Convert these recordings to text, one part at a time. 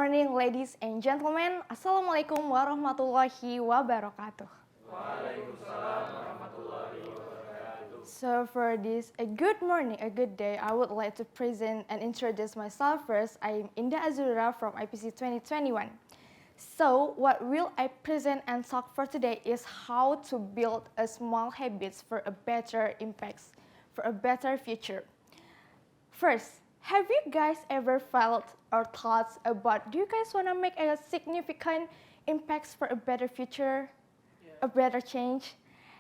morning, ladies and gentlemen. Assalamualaikum warahmatullahi wabarakatuh. Waalaikumsalam warahmatullahi wabarakatuh. So for this, a good morning, a good day, I would like to present and introduce myself first. I am Indah Azura from IPC 2021. So what will I present and talk for today is how to build a small habits for a better impacts, for a better future. First, have you guys ever felt or thoughts about, do you guys want to make a significant impacts for a better future, a better change?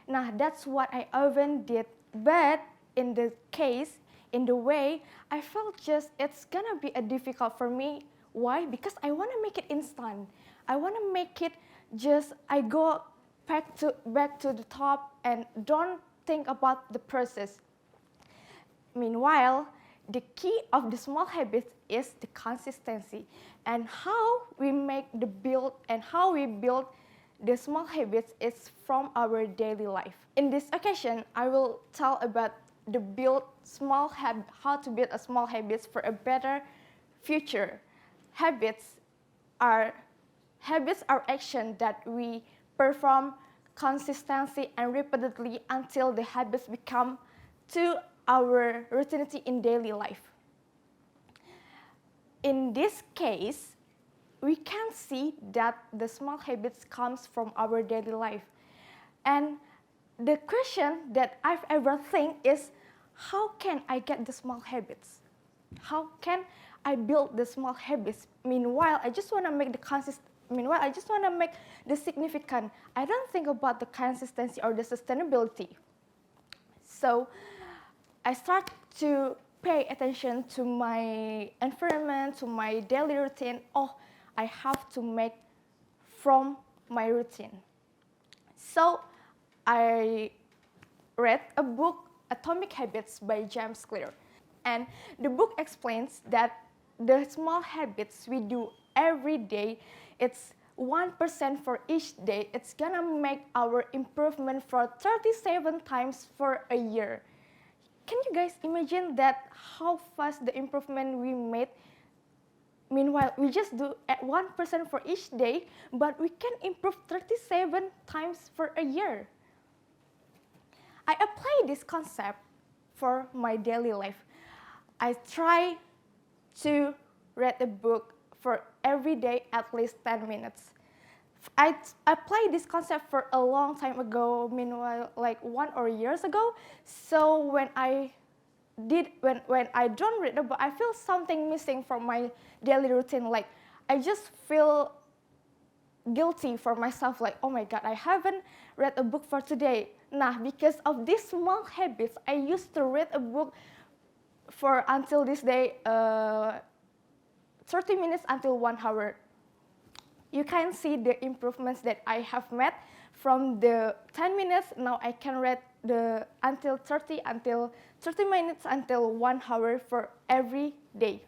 Nah, that's what I often did, but in the case, in the way, I felt just it's gonna be a difficult for me. Why? Because I want to make it instant. I want to make it just, I go back to the top and don't think about the process. Meanwhile, the key of the small habits is the consistency and how we make the build and how we build the small habits is from our daily life. In this occasion, I will tell about how to build a small habits for a better future. Habits are action that we perform consistently and repeatedly until the habits become to our routine in daily life. In this case, we can see that the small habits comes from our daily life. And the question that I've ever think is, how can I get the small habits? How can I build the small habits? Meanwhile, I just want to make the significant. I don't think about the consistency or the sustainability. So I start to pay attention to my environment, to my daily routine. Oh, I have to make from my routine. So I read a book, Atomic Habits by James Clear. And the book explains that the small habits we do every day, it's 1% for each day. It's gonna make our improvement for 37 times for a year. Can you guys imagine that how fast the improvement we made? Meanwhile, we just do at 1% for each day, but we can improve 37 times for a year. I apply this concept for my daily life. I try to read a book for every day at least 10 minutes. I applied this concept for a long time ago, meanwhile, like 1 or 2 years ago. So when I don't read a book, I feel something missing from my daily routine. Like I just feel guilty for myself, like, oh my God, I haven't read a book for today. Nah, because of these small habits, I used to read a book for until this day, 30 minutes until 1 hour. You can see the improvements that I have made from the 10 minutes. Now I can read until 30 minutes until 1 hour for every day.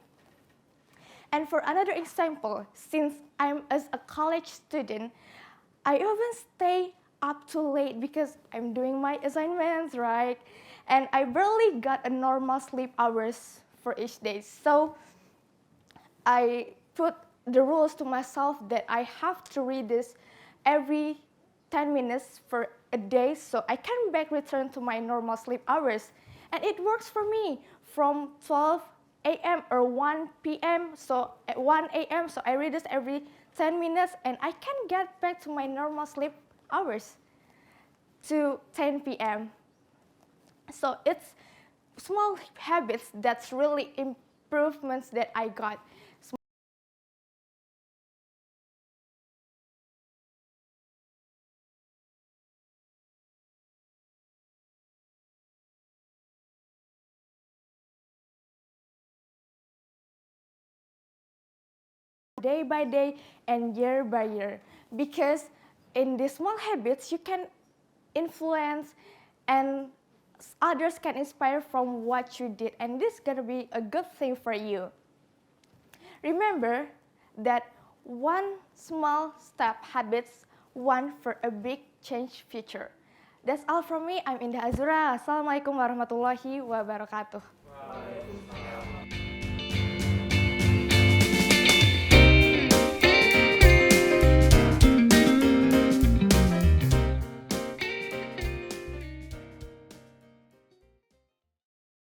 And for another example, since I'm as a college student, I often stay up too late because I'm doing my assignments, right? And I barely got a normal sleep hours for each day. So I put the rules to myself that I have to read this every 10 minutes for a day so I can return to my normal sleep hours. And it works for me from 12 a.m. or 1 p.m. So at 1 a.m. so I read this every 10 minutes and I can get back to my normal sleep hours to 10 p.m. So it's small habits that's really improvements that I got. Day by day and year by year, because in these small habits you can influence and others can inspire from what you did, and this is gonna be a good thing for you. Remember that one small step habits, one for a big change future. That's all from me. I'm Indah Azura. Assalamualaikum warahmatullahi wabarakatuh.